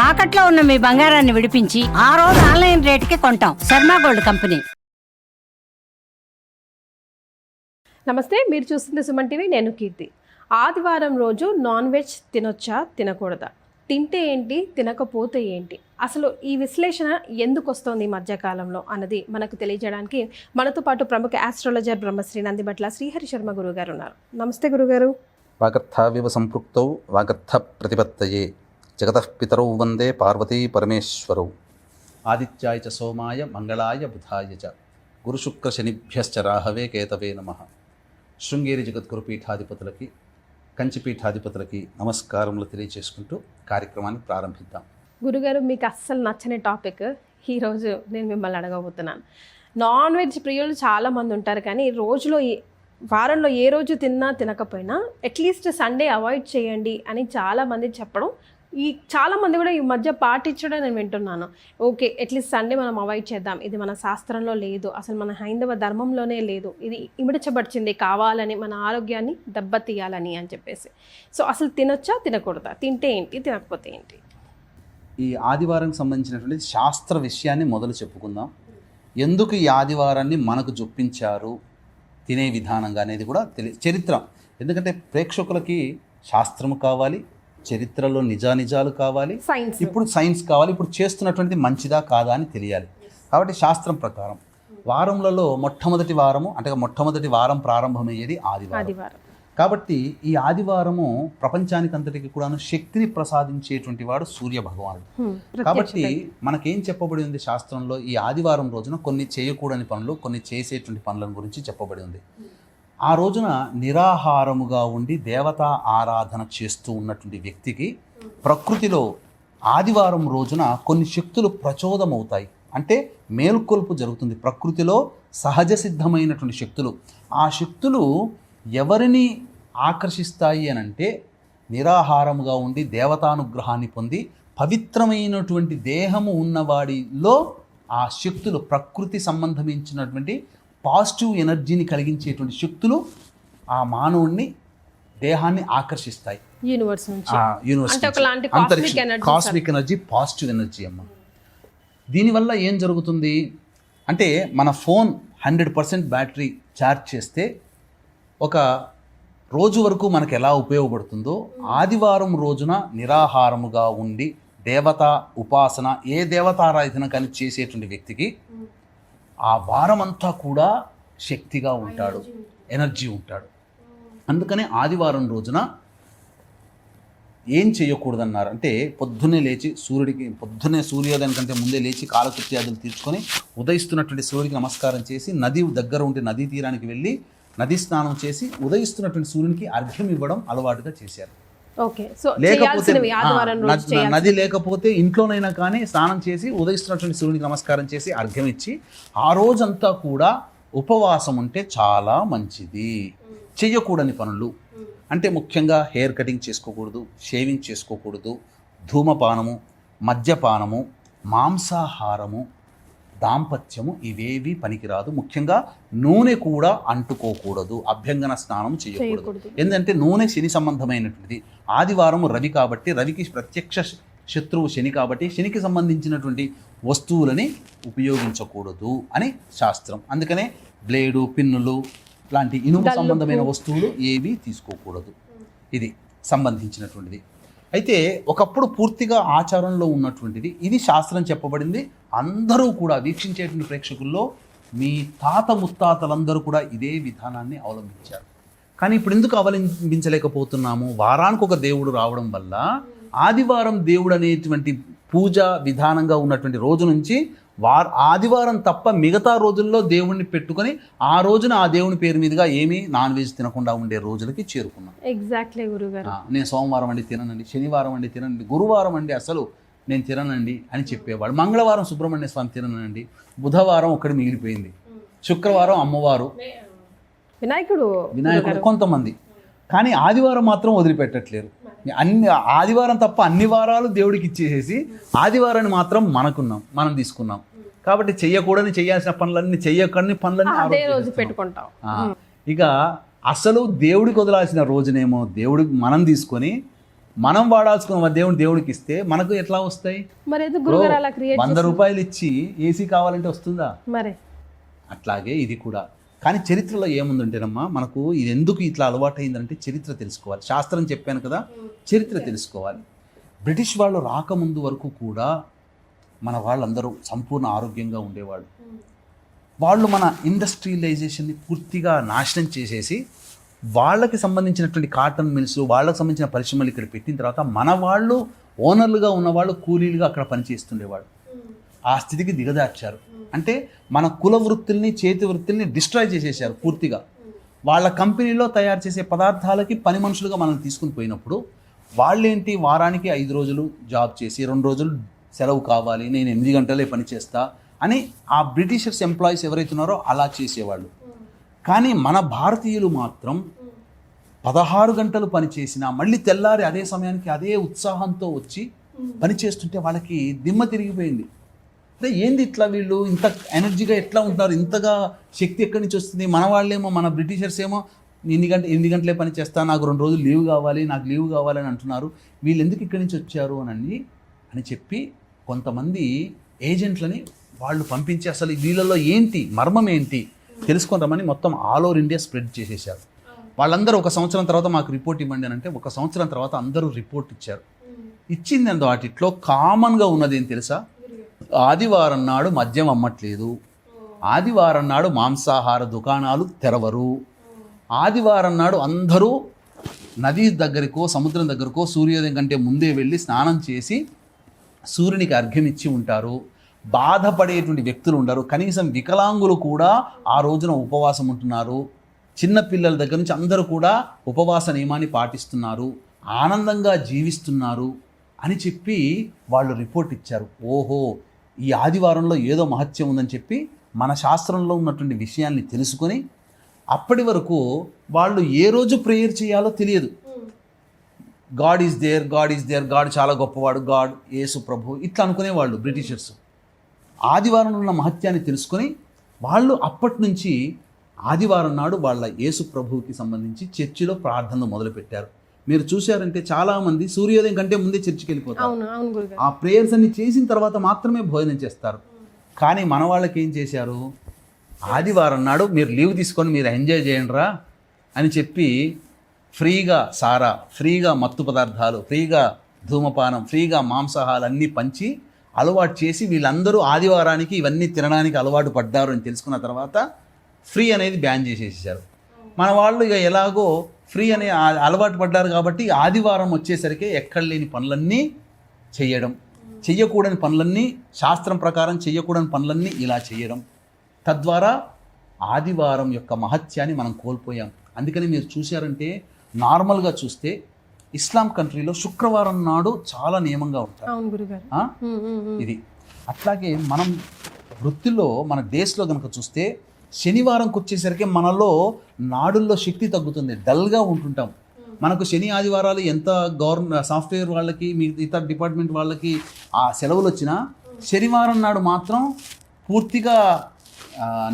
తాకట్లో ఉన్న మీ బంగారాన్ని విడిపించి ఆ రోజు ఆన్లైన్ రేటుకి కొంటాం. Sharma gold company. నమస్తే, మీరు చూస్తుంది సుమన్ టీవీ. నేను కీర్తి. ఆదివారం రోజు నాన్ వెజ్ తినొచ్చా తినకూడదా, తింటే ఏంటి తినకపోతే ఏంటి, అసలు ఈ విశ్లేషణ ఎందుకు వస్తోంది ఈ మధ్యకాలంలో అన్నది మనకు తెలియజేయడానికి మనతో పాటు ప్రముఖ ఆస్ట్రాలజర్ బ్రహ్మశ్రీ నందిబట్ల శ్రీహరి శర్మ గురుగారు ఉన్నారు. నమస్తే గురుగారు. వాగర్థావివ సంపృక్తౌ వాగర్థ ప్రతిపత్తయే జగతః పితరౌ వందే పార్వతీ పరమేశ్వరౌ. ఆదిత్యాయ చ సోమాయ మంగళాయ బుధాయ చ గురుశుక్ర శనిభ్యశ్చ రాహవే కేతవే నమః. శృంగేరి జగద్గురు పీఠాధిపతులకి, కంచి పీఠాధిపతులకి నమస్కారములు తెలియజేసుకుంటూ కార్యక్రమాన్ని ప్రారంభిద్దాం. గురుగారు, మీకు అస్సలు నచ్చని టాపిక్ ఈరోజు నేను మిమ్మల్ని అడగబోతున్నాను. నాన్ వెజ్ ప్రియులు చాలామంది ఉంటారు, కానీ వారంలో ఏ రోజు తిన్నా తినకపోయినా అట్లీస్ట్ సండే అవాయిడ్ చేయండి అని చాలామంది చెప్పడం, చాలామంది కూడా ఈ మధ్య పాటించడం నేను వింటున్నాను. ఓకే, అట్లీస్ట్ సండే మనం అవాయిడ్ చేద్దాం, ఇది మన శాస్త్రంలో లేదు, అసలు మన హైందవ ధర్మంలోనే లేదు, ఇది ఇమిడించబడిచింది కావాలని, మన ఆరోగ్యాన్ని దెబ్బతీయాలని అని చెప్పేసి. సో అసలు తినొచ్చా తినకూడదా, తింటే ఏంటి తినకపోతే ఏంటి? ఈ ఆదివారం సంబంధించినటువంటి శాస్త్ర విషయాన్ని మొదలు చెప్పుకుందాం. ఎందుకు ఈ ఆదివారాన్ని మనకు జొప్పించారు తినే విధానంగా అనేది కూడా చరిత్ర. ఎందుకంటే ప్రేక్షకులకి శాస్త్రము కావాలి, చరిత్రలో నిజాలు కావాలి, ఇప్పుడు సైన్స్ కావాలి, ఇప్పుడు చేస్తున్నటువంటిది మంచిదా కాదా అని తెలియాలి. కాబట్టి శాస్త్రం ప్రకారం వారములలో మొట్టమొదటి వారం ప్రారంభమయ్యేది ఆదివారం. కాబట్టి ఈ ఆదివారము ప్రపంచానికంతటికి కూడాను శక్తిని ప్రసాదించేటువంటి వాడు సూర్య భగవానుడు. కాబట్టి మనకేం చెప్పబడి ఉంది శాస్త్రంలో, ఈ ఆదివారం రోజున కొన్ని చేయకూడని పనులు, కొన్ని చేసేటువంటి పనుల గురించి చెప్పబడి ఉంది. ఆ రోజున నిరాహారముగా ఉండి దేవతా ఆరాధన చేస్తూ ఉన్నటువంటి వ్యక్తికి ప్రకృతిలో ఆదివారం రోజున కొన్ని శక్తులు ప్రచోదమవుతాయి. అంటే మేల్కొల్పు జరుగుతుంది. ప్రకృతిలో సహజ సిద్ధమైనటువంటి శక్తులు, ఆ శక్తులు ఎవరిని ఆకర్షిస్తాయి అని అంటే, నిరాహారముగా ఉండి దేవతానుగ్రహాన్ని పొంది పవిత్రమైనటువంటి దేహము ఉన్నవాడిలో ఆ శక్తులు, ప్రకృతి సంబంధించినటువంటి పాజిటివ్ ఎనర్జీని కలిగించేటువంటి శక్తులు ఆ మానవుడిని, దేహాన్ని ఆకర్షిస్తాయి. కాస్మిక్ ఎనర్జీ, పాజిటివ్ ఎనర్జీ అమ్మ. దీనివల్ల ఏం జరుగుతుంది అంటే, మన ఫోన్ 100% బ్యాటరీ ఛార్జ్ చేస్తే ఒక రోజు వరకు మనకు ఎలా ఉపయోగపడుతుందో, ఆదివారం రోజున నిరాహారముగా ఉండి దేవతా ఉపాసన, ఏ దేవతారాధన కానీ చేసేటువంటి వ్యక్తికి ఆ వారమంతా కూడా శక్తిగా ఉంటాడు, ఎనర్జీ ఉంటాడు. అందుకనే ఆదివారం రోజున ఏం చేయకూడదన్నారు అంటే, పొద్దున్నే సూర్యోదయం కంటే ముందే లేచి కాలకృత్యాదులు తీర్చుకొని ఉదయిస్తున్నటువంటి సూర్యుడికి నమస్కారం చేసి, నది దగ్గర ఉంటే నదీ తీరానికి వెళ్ళి నదీ స్నానం చేసి ఉదయిస్తున్నటువంటి సూర్యునికి అర్ఘ్యం ఇవ్వడం అలవాటుగా చేశారు. లేకపోతే నది లేకపోతే ఇంట్లోనైనా కానీ స్నానం చేసి ఉదయిస్తున్నటువంటి సూర్యునికి నమస్కారం చేసి అర్ఘ్యం ఇచ్చి ఆ రోజంతా కూడా ఉపవాసం ఉంటే చాలా మంచిది. చెయ్యకూడని పనులు అంటే ముఖ్యంగా హెయిర్ కటింగ్ చేసుకోకూడదు, షేవింగ్ చేసుకోకూడదు, ధూమపానము, మద్యపానము, మాంసాహారము, దాంపత్యము ఇవేవి పనికిరాదు. ముఖ్యంగా నూనె కూడా అంటుకోకూడదు, అభ్యంగన స్నానం చేయకూడదు. ఎందుకంటే నూనె శని సంబంధమైనటువంటిది. ఆదివారం రవి కాబట్టి, రవికి ప్రత్యక్ష శత్రువు శని కాబట్టి, శనికి సంబంధించినటువంటి వస్తువులని ఉపయోగించకూడదు అని శాస్త్రం. అందుకనే బ్లేడు, పిన్నులు లాంటి ఇనుము సంబంధమైన వస్తువులు ఏవి తీసుకోకూడదు. ఇది సంబంధించినటువంటిది. అయితే ఒకప్పుడు పూర్తిగా ఆచారంలో ఉన్నటువంటిది ఇది. శాస్త్రం చెప్పబడింది. అందరూ కూడా వీక్షించేటువంటి ప్రేక్షకుల్లో మీ తాత ముత్తాతలందరూ కూడా ఇదే విధానాన్ని అవలంబించారు. కానీ ఇప్పుడు ఎందుకు అవలంబించలేకపోతున్నాము? వారానికి ఒక దేవుడు రావడం వల్ల ఆదివారం దేవుడు అనేటువంటి పూజ విధానంగా ఉన్నటువంటి రోజు నుంచి ఆదివారం తప్ప మిగతా రోజుల్లో దేవుణ్ణి పెట్టుకొని ఆ రోజున ఆ దేవుని పేరు మీదుగా ఏమీ నాన్ వెజ్ తినకుండా ఉండే రోజులకి చేరుకున్నాం. ఎగ్జాక్ట్లీ గురుగారు. నేను సోమవారం అండి తిననండి, శనివారం అండి తినండి, గురువారం అండి అసలు నేను తిననండి అని చెప్పేవాడు. మంగళవారం సుబ్రహ్మణ్య స్వామి తిననండి, బుధవారం ఒక్కడి మిగిలిపోయింది, శుక్రవారం అమ్మవారు, వినాయకుడు కొంతమంది. కానీ ఆదివారం మాత్రం వదిలిపెట్టట్లేరు. ఆదివారం తప్ప అన్ని వారాలు దేవుడికి ఇచ్చేసేసి ఆదివారాన్ని మాత్రం మనం తీసుకున్నాం. కాబట్టి చేయాల్సిన పనులన్నీ చెయ్యకూడని పనులన్నీ పెట్టుకుంటాం. ఇక అసలు దేవుడికి వదలాల్సిన రోజునేమో దేవుడికి మనం తీసుకొని మనం వాడాల్సుకున్న దేవుడికి ఇస్తే మనకు ఎట్లా వస్తాయి? మరి ఎందుకు గురుగారు అలా క్రియేట్ 100 రూపాయలు ఇచ్చి ఏసీ కావాలంటే వస్తుందా? మరి అట్లాగే ఇది కూడా. కానీ చరిత్రలో ఏముందంటేనమ్మా, మనకు ఇది ఎందుకు ఇట్లా అలవాటైందంటే చరిత్ర తెలుసుకోవాలి. శాస్త్రం చెప్పాను కదా, చరిత్ర తెలుసుకోవాలి. బ్రిటిష్ వాళ్ళు రాకముందు వరకు కూడా మన వాళ్ళందరూ సంపూర్ణ ఆరోగ్యంగా ఉండేవాళ్ళు. వాళ్ళు మన ఇండస్ట్రియలైజేషన్ని పూర్తిగా నాశనం చేసేసి వాళ్ళకి సంబంధించినటువంటి కాటన్ మిల్స్, వాళ్ళకి సంబంధించిన పరిశ్రమలు ఇక్కడ పెట్టిన తర్వాత మన వాళ్ళు ఓనర్లుగా ఉన్నవాళ్ళు కూలీలుగా అక్కడ పనిచేస్తుండేవాళ్ళు. ఆ స్థితికి దిగజార్చారు. అంటే మన కుల వృత్తుల్ని, చేతి వృత్తుల్ని డిస్ట్రాయ్ చేసేసారు పూర్తిగా. వాళ్ళ కంపెనీలో తయారు చేసే పదార్థాలకి పని మనుషులుగా మనం తీసుకుని పోయినప్పుడు వాళ్ళేంటి, వారానికి 5 రోజులు జాబ్ చేసి 2 రోజులు సెలవు కావాలి, నేను 8 గంటలే పని చేస్తా అని ఆ బ్రిటిషర్స్ ఎంప్లాయీస్ ఎవరైతే ఉన్నారో అలా చేసేవాళ్ళు. కానీ మన భారతీయులు మాత్రం 16 గంటలు పని చేసినా మళ్ళీ తెల్లారి అదే సమయానికి అదే ఉత్సాహంతో వచ్చి పని చేస్తుంటే వాళ్ళకి దిమ్మ తిరిగిపోయింది. అంటే ఏంది ఇట్లా వీళ్ళు ఇంత ఎనర్జీగా ఎట్లా ఉంటున్నారు, ఇంతగా శక్తి ఎక్కడి నుంచి వస్తుంది? మన వాళ్ళేమో, మన బ్రిటిషర్స్ ఏమో 8 గంటలే పని చేస్తా, నాకు 2 రోజులు లీవ్ కావాలి, నాకు లీవ్ కావాలని అంటున్నారు. వీళ్ళు ఎందుకు ఇక్కడి నుంచి వచ్చారు అని చెప్పి కొంతమంది ఏజెంట్లని వాళ్ళు పంపించి అసలు వీళ్ళలో ఏంటి మర్మం ఏంటి తెలుసుకుంటామని మొత్తం ఆల్ ఓవర్ ఇండియా స్ప్రెడ్ చేసేసారు. వాళ్ళందరూ 1 సంవత్సరం తర్వాత మాకు రిపోర్ట్ ఇవ్వండి అని అంటే 1 సంవత్సరం తర్వాత అందరూ రిపోర్ట్ ఇచ్చారు. ఇచ్చింది అందు వాటిలో కామన్గా ఉన్నది ఏం తెలుసా? ఆదివారం నాడు మద్యం అమ్మట్లేదు, ఆదివారం నాడు మాంసాహార దుకాణాలు తెరవరు, ఆదివారం నాడు అందరూ నది దగ్గరకో సముద్రం దగ్గరకో సూర్యోదయం కంటే ముందే వెళ్ళి స్నానం చేసి సూర్యునికి అర్ఘ్యం ఇచ్చి ఉంటారు, బాధపడేటువంటి వ్యక్తులు ఉండరు, కనీసం వికలాంగులు కూడా ఆ రోజున ఉపవాసం ఉంటున్నారు, చిన్నపిల్లల దగ్గర నుంచి అందరూ కూడా ఉపవాస నియమాన్ని పాటిస్తున్నారు, ఆనందంగా జీవిస్తున్నారు అని చెప్పి వాళ్ళు రిపోర్ట్ ఇచ్చారు. ఓహో, ఈ ఆదివారంలో ఏదో మహత్యం ఉందని చెప్పి మన శాస్త్రంలో ఉన్నటువంటి విషయాల్ని తెలుసుకొని అప్పటి వరకు వాళ్ళు ఏ రోజు ప్రేయర్ చేయాలో తెలియదు. God is there, God is there, God చాలా గొప్పవాడు, గాడ్ యేసు ప్రభు ఇట్లా అనుకునేవాళ్ళు బ్రిటిషర్స్. ఆదివారం ఉన్న మహత్యాన్ని తెలుసుకొని వాళ్ళు అప్పటి నుంచి ఆదివారం నాడు వాళ్ళ యేసు ప్రభువుకి సంబంధించి చర్చిలో ప్రార్థనలు మొదలుపెట్టారు. మీరు చూశారంటే చాలామంది సూర్యోదయం కంటే ముందే చర్చికి వెళ్ళిపోతారు. ఆ ప్రేయర్స్ అన్ని చేసిన తర్వాత మాత్రమే భోజనం చేస్తారు. కానీ మన వాళ్ళకి ఏం చేశారు, ఆదివారం నాడు మీరు లీవ్ తీసుకొని మీరు ఎంజాయ్ చేయండిరా అని చెప్పి ఫ్రీగా సారా, ఫ్రీగా మత్తు పదార్థాలు, ఫ్రీగా ధూమపానం, ఫ్రీగా మాంసాహారాలు అన్నీ పంచి అలవాటు చేసి వీళ్ళందరూ ఆదివారానికి ఇవన్నీ తినడానికి అలవాటు పడ్డారు అని తెలుసుకున్న తర్వాత ఫ్రీ అనేది బ్యాన్ చేసేసారు. మన వాళ్ళు ఇక ఎలాగో ఫ్రీ అనే అలవాటు పడ్డారు కాబట్టి ఆదివారం వచ్చేసరికి ఎక్కడ లేని పనులన్నీ చేయడం, చెయ్యకూడని పనులన్నీ, శాస్త్రం ప్రకారం చెయ్యకూడని పనులన్నీ ఇలా చేయడం, తద్వారా ఆదివారం యొక్క మహత్యాన్ని మనం కోల్పోయాం. అందుకని మీరు చూశారంటే నార్మల్గా చూస్తే ఇస్లాం కంట్రీలో శుక్రవారం నాడు చాలా నియమంగా ఉంటారు. ఇది అట్లాగే మనం వృత్తిలో మన దేశంలో కనుక చూస్తే శనివారంకి వచ్చేసరికి మనలో నాడుల్లో శక్తి తగ్గుతుంది, డల్గా ఉంటుంటాం. మనకు శని ఆదివారాలు ఎంత సాఫ్ట్వేర్ వాళ్ళకి, ఇతర డిపార్ట్మెంట్ వాళ్ళకి ఆ సెలవులు వచ్చినా శనివారం నాడు మాత్రం పూర్తిగా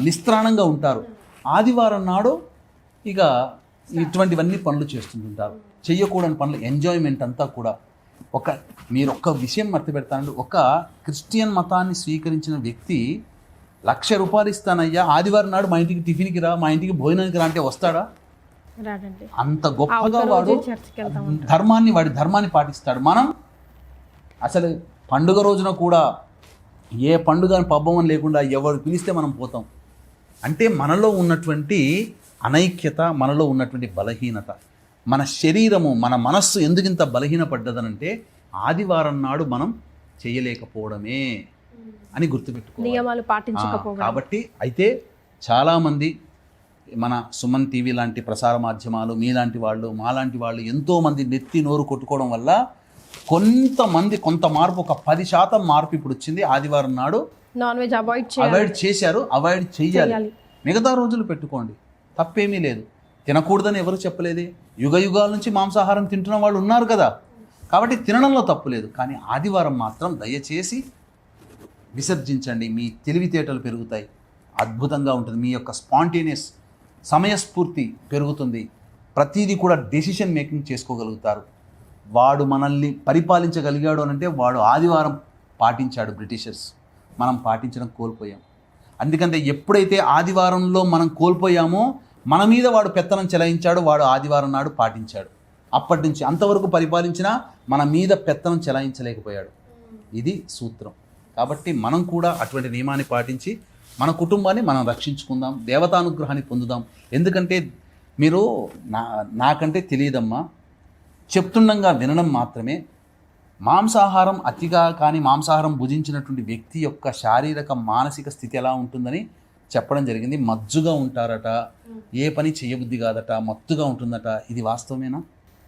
నిస్త్రాణంగా ఉంటారు. ఆదివారం నాడు ఇక ఇటువంటివన్నీ పనులు చేస్తుంటారు, చెయ్యకూడని పనులు, ఎంజాయ్మెంట్ అంతా కూడా. మీరు ఒక్క విషయం మర్చిపెడతానండి, ఒక క్రిస్టియన్ మతాన్ని స్వీకరించిన వ్యక్తి 1,00,000 రూపాయలు ఇస్తానయ్యా, ఆదివారం నాడు మా ఇంటికి టిఫిన్కి రా, మా ఇంటికి భోజనానికి రా అంటే వస్తాడా? అంత గొప్పగా వాడు వాడి ధర్మాన్ని పాటిస్తాడు. మనం అసలు పండుగ రోజున కూడా ఏ పండుగ పబ్బం లేకుండా ఎవరు పిలిస్తే మనం పోతాం. అంటే మనలో ఉన్నటువంటి అనైక్యత, మనలో ఉన్నటువంటి బలహీనత, మన శరీరము, మన మనస్సు ఎందుకింత బలహీనపడ్డదనంటే ఆదివారం నాడు మనం చేయలేకపోవడమే అని గుర్తుపెట్టుకోవాలి, నియమాలు పాటించకపోవడం. కాబట్టి అయితే చాలామంది మన సుమన్ టీవీ లాంటి ప్రసార మాధ్యమాలు, మీలాంటి వాళ్ళు, మాలాంటి వాళ్ళు ఎంతోమంది నెత్తి నోరు కొట్టుకోవడం వల్ల కొంత మార్పు, ఒక 10% మార్పు ఇప్పుడు వచ్చింది. ఆదివారం నాడు నాన్ వెజ్ అవాయిడ్ చేశారు, అవాయిడ్ చేయాలి. మిగతా రోజులు పెట్టుకోండి, తప్పేమీ లేదు. తినకూడదని ఎవరు చెప్పలేదే, యుగాల నుంచి మాంసాహారం తింటున్న వాళ్ళు ఉన్నారు కదా, కాబట్టి తినడంలో తప్పు లేదు. కానీ ఆదివారం మాత్రం దయచేసి విసర్జించండి, మీ తెలివితేటలు పెరుగుతాయి, అద్భుతంగా ఉంటుంది, మీ యొక్క స్పాంటేనియస్ సమయస్ఫూర్తి పెరుగుతుంది, ప్రతిదీ కూడా డెసిషన్ మేకింగ్ చేసుకోగలుగుతారు. వాడు మనల్ని పరిపాలించగలిగాడు అని అంటే వాడు ఆదివారం పాటించాడు బ్రిటిషర్స్, మనం పాటించడం కోల్పోయాం. అందుకంటే ఎప్పుడైతే ఆదివారంలో మనం కోల్పోయామో మన మీద వాడు పెత్తనం చెలాయించాడు, వాడు ఆదివారం నాడు పాటించాడు. అప్పటి నుంచి అంతవరకు పరిపాలించినా మన మీద పెత్తనం చెలాయించలేకపోయాడు. ఇది సూత్రం. కాబట్టి మనం కూడా అటువంటి నియమాన్ని పాటించి మన కుటుంబాన్ని మనం రక్షించుకుందాం, దేవతానుగ్రహాన్ని పొందుదాం. ఎందుకంటే మీరు నాకంటే తెలియదమ్మా, చెప్తుండగా వినడం మాత్రమే. మాంసాహారం అతిగా కానీ మాంసాహారం భుజించినటువంటి వ్యక్తి యొక్క శారీరక మానసిక స్థితి ఎలా ఉంటుందని చెప్పడం జరిగింది. మజ్జుగా ఉంటారట, ఏ పని చేయబుద్ధి కాదట, మత్తుగా ఉంటుందట. ఇది వాస్తవమేనా?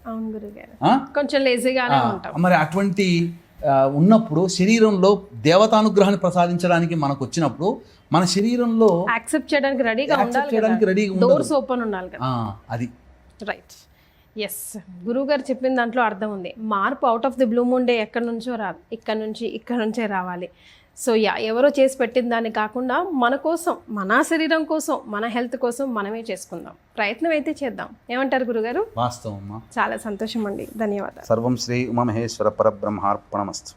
అవును గురుగారు, కొంచెం లేజీగానే ఉంటాం. మరి అటువంటి ఉన్నప్పుడు శరీరంలో దేవతానుగ్రహాన్ని ప్రసాదించడానికి మనకు వచ్చినప్పుడు మన శరీరంలో యాక్సెప్ట్ చేయడానికి రెడీగా రెడీగా డోర్స్ ఓపెన్ ఉండాలి కదా. అది రైట్. ఎస్, గురువుగారు చెప్పిన దాంట్లో అర్థం ఉంది. మార్పు out of the blue moon day ఎక్కడి నుంచో రాదు, ఇక్కడ నుంచే రావాలి. సో ఎవరో చేసి పెట్టిన దాన్ని కాకుండా మన కోసం, మన శరీరం కోసం, మన హెల్త్ కోసం మనమే చేసుకుందాం, ప్రయత్నం అయితే చేద్దాం. ఏమంటారు గురుగారు? వాస్తవం. చాలా సంతోషం అండి, ధన్యవాదాలు. సర్వం శ్రీ ఉమామహేశ్వర పరబ్రహ్మార్పణమస్తు.